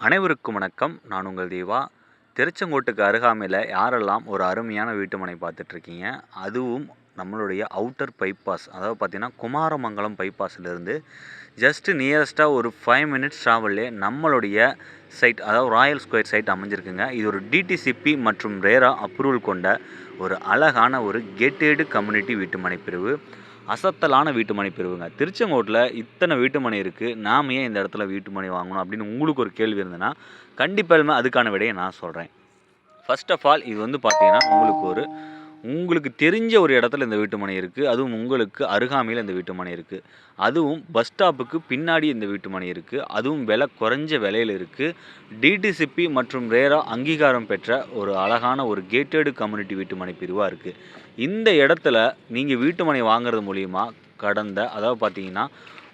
அனைவருக்கும் வணக்கம். நான் உங்கள் தேவா. திருச்செங்கோட்டுக்கு அருகாமையில் யாரெல்லாம் ஒரு அருமையான வீட்டுமனை பார்த்துட்ருக்கீங்க, அதுவும் நம்மளுடைய அவுட்டர் பைபாஸ், அதாவது பார்த்திங்கன்னா குமாரமங்கலம் பைபாஸ்லேருந்து ஜஸ்ட்டு நியரஸ்ட்டாக ஒரு 5 மினிட்ஸ் ட்ராவல்லே நம்மளுடைய சைட், அதாவது ராயல் ஸ்கொயர் சைட் அமைஞ்சிருக்குங்க. இது ஒரு டிடிசிபி மற்றும் ரேரா அப்ரூவல் கொண்ட ஒரு அழகான ஒரு கேட்டேடு கம்யூனிட்டி வீட்டுமனை பிரிவு. அசத்தலான வீட்டுமனை பிரிவுங்க. திருச்செங்கோட்டில் இத்தனை வீட்டுமனை இருக்குது, நாம் ஏன் இந்த இடத்துல வீட்டுமனை வாங்கணும் அப்படின்னு உங்களுக்கு ஒரு கேள்வி இருந்ததுன்னா, கண்டிப்பாலுமே அதுக்கான விடையை நான் சொல்கிறேன். ஃபர்ஸ்ட் ஆஃப் ஆல் இது வந்து பார்த்தீங்கன்னா உங்களுக்கு தெரிஞ்ச ஒரு இடத்துல இந்த வீட்டுமனை இருக்குது, அதுவும் உங்களுக்கு அருகாமையில் இந்த வீட்டுமனை இருக்குது, அதுவும் பஸ் ஸ்டாப்புக்கு பின்னாடி இந்த வீட்டுமனை இருக்குது, அதுவும் விலை குறைஞ்ச விலையில் இருக்குது. டிடிசிபி மற்றும் ரேரா அங்கீகாரம் பெற்ற ஒரு அழகான ஒரு கேட்டட் கம்யூனிட்டி வீட்டுமனை பிரிவாக இருக்குது. இந்த இடத்துல நீங்கள் வீட்டுமனை வாங்குறது மூலிமா அதாவது பார்த்தீங்கன்னா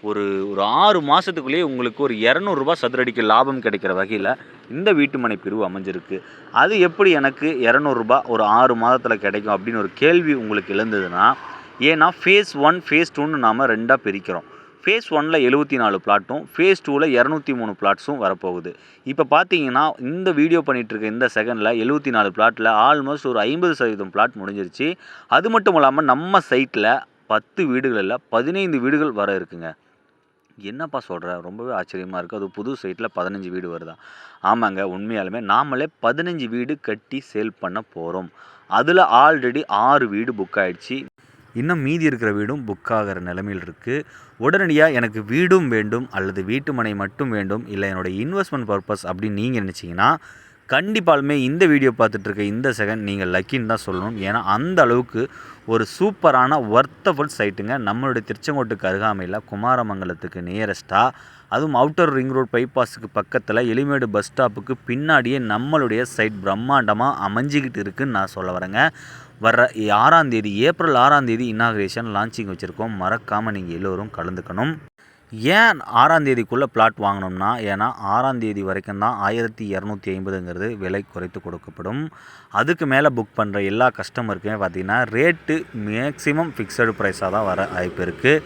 ஒரு 6 மாதத்துக்குள்ளேயே உங்களுக்கு ஒரு 200 ரூபா சதுரடிக்கு லாபம் கிடைக்கிற வகையில் இந்த வீட்டுமனை பிரிவு அமைஞ்சிருக்கு. அது எப்படி எனக்கு 200 ரூபா ஒரு 6 மாதத்தில் கிடைக்கும் அப்படின்னு ஒரு கேள்வி உங்களுக்கு எழுந்ததுன்னா, ஏன்னா ஃபேஸ் 1 ஃபேஸ் 2ன்னு நாம் 2ஆக பிரிக்கிறோம். ஃபேஸ் 1ல் 74 பிளாட்டும் ஃபேஸ் 2ல் 203 பிளாட்ஸும் வரப்போகுது. இப்போ பார்த்தீங்கன்னா இந்த வீடியோ பண்ணிகிட்ருக்க இந்த செகண்டில் 74 பிளாட்டில் ஆல்மோஸ்ட் ஒரு 50% பிளாட் முடிஞ்சிருச்சு. அது மட்டும் இல்லாமல் நம்ம சைட்டில் 10 வீடுகளில் 15 வீடுகள் வர இருக்குங்க. என்னப்பா சொல்கிற, ரொம்பவே ஆச்சரியமாக இருக்குது. அது புது சைட்டில் 15 வீடு வருதா? ஆமாங்க, உண்மையாலுமே நாமளே 15 வீடு கட்டி சேல் பண்ண போகிறோம். அதில் ஆல்ரெடி 6 வீடு புக் ஆகிடுச்சு. இன்னும் மீதி இருக்கிற வீடும் புக் ஆகிற நிலைமையில் இருக்குது. உடனடியாக எனக்கு வீடும் வேண்டும் அல்லது வீட்டுமனை மட்டும் வேண்டும், இல்லை என்னோடய இன்வெஸ்ட்மெண்ட் பர்பஸ் அப்படின்னு நீங்கள் நினச்சிங்கன்னா, கண்டிப்பாலுமே இந்த வீடியோ பார்த்துட்ருக்க இந்த செகண்ட் நீங்கள் லக்கின்னு தான் சொல்லணும். ஏன்னா அந்த அளவுக்கு ஒரு சூப்பரான ஒர்த்தபுள் சைட்டுங்க. நம்மளுடைய திருச்செங்கோட்டுக்கு அருகாமையில் குமாரமங்கலத்துக்கு நியரஸ்ட்டாக, அதுவும் அவுட்டர் ரிங் ரோட் பைபாஸுக்கு பக்கத்தில் எலிமேடு பஸ் ஸ்டாப்புக்கு பின்னாடியே நம்மளுடைய சைட் பிரம்மாண்டமாக அமைஞ்சிக்கிட்டு இருக்குதுன்னு நான் சொல்ல வரேங்க. வர்ற 6ஆம் தேதி, ஏப்ரல் 6ஆம் தேதி இன்னாகிரேஷன் லான்ச்சிங் வச்சுருக்கோம். மறக்காமல் நீங்கள் எல்லோரும் கலந்துக்கணும். ஏன் 6ஆம் தேதிக்குள்ளே பிளாட் வாங்கணும்னா, ஏன்னா 6ஆம் தேதி வரைக்கும் தான் 1250ங்கிறது விலை குறைத்து கொடுக்கப்படும். அதுக்கு மேலே புக் பண்ணுற எல்லா கஸ்டமருக்குமே பார்த்திங்கன்னா ரேட்டு மேக்ஸிமம் ஃபிக்ஸடு ப்ரைஸாக தான் வர வாய்ப்பு இருக்குது.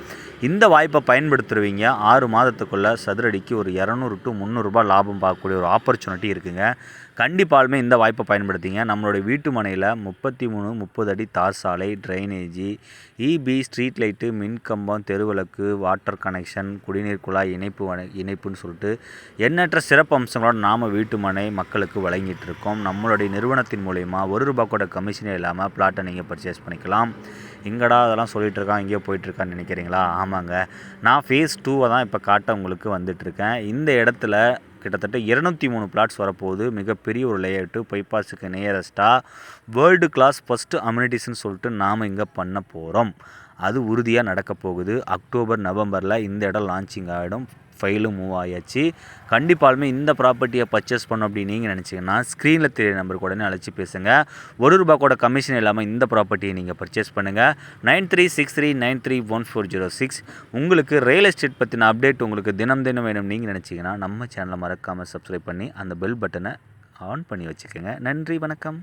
இந்த வாய்ப்பை பயன்படுத்துகிறவங்க 6 மாதத்துக்குள்ளே சதுரடிக்கு ஒரு 200 to 300 ரூபாய் லாபம் பார்க்கக்கூடிய ஒரு ஆப்பர்ச்சுனிட்டி இருக்குங்க. கண்டிப்பாலுமே இந்த வாய்ப்பை பயன்படுத்திங்க. நம்மளுடைய வீட்டு மனையில் 33-30 அடி தார் சாலை, ட்ரைனேஜி, இபி, ஸ்ட்ரீட் லைட்டு, மின்கம்பம், தெருவிளக்கு, வாட்டர் கனெக்ஷன், குடிநீர் குழாய் இணைப்புன்னு சொல்லிட்டு எண்ணற்ற சிறப்பு அம்சங்களோடு நாம் வீட்டு மனை மக்களுக்கு வழங்கிட்டு இருக்கோம். நம்மளுடைய நிறுவனத்தின் மூலயமா 1 ரூபா கூட கமிஷனே இல்லாமல் பிளாட்டை நீங்கள் பர்ச்சேஸ் பண்ணிக்கலாம். எங்கடா அதெல்லாம் சொல்லிகிட்டு இருக்கான், இங்கேயோ போயிட்டுருக்கான்னு நினைக்கிறீங்களா? ஆமாங்க, நான் ஃபேஸ் 2 தான் இப்போ காட்ட உங்களுக்கு வந்துட்டுருக்கேன். இந்த இடத்துல கிட்டத்தட்ட 203 பிளாட்ஸ் வரப்போகுது. மிகப்பெரிய ஒரு லேஅவுட்டு, பைபாஸுக்கு நியரஸ்ட்டாக வேர்ல்டு கிளாஸ் ஃபஸ்ட்டு அம்யூனிட்டிஸ்ன்னு சொல்லிட்டு நாம் இங்கே பண்ண போகிறோம். அது உறுதியாக நடக்க போகுது. அக்டோபர் நவம்பரில் இந்த இடம் லான்ச்சிங் ஆகிடும். ஃபைலும் மூவ் ஆயாச்சு. கண்டிப்பாலுமே இந்த ப்ராப்பர்ட்டியை பர்ச்சேஸ் பண்ணோம் அப்படின்னு நீங்கள் நினச்சிங்கன்னா ஸ்க்ரீனில் தெரிய நம்பருக்கு உடனே அழைச்சி பேசுங்க. 1 ரூபா கூட கமிஷன் இல்லாமல் இந்த ப்ராப்பர்ட்டியை நீங்கள் பர்ச்சேஸ் பண்ணுங்கள். 9363931406. உங்களுக்கு ரியல் எஸ்டேட் பற்றின அப்டேட் உங்களுக்கு தினம் வேணும் நீங்கள் நினச்சிங்கன்னா நம்ம சேனலை மறக்காமல் சப்ஸ்கிரைப் பண்ணி அந்த பெல் பட்டனை ஆன் பண்ணி வச்சுக்கோங்க. நன்றி, வணக்கம்.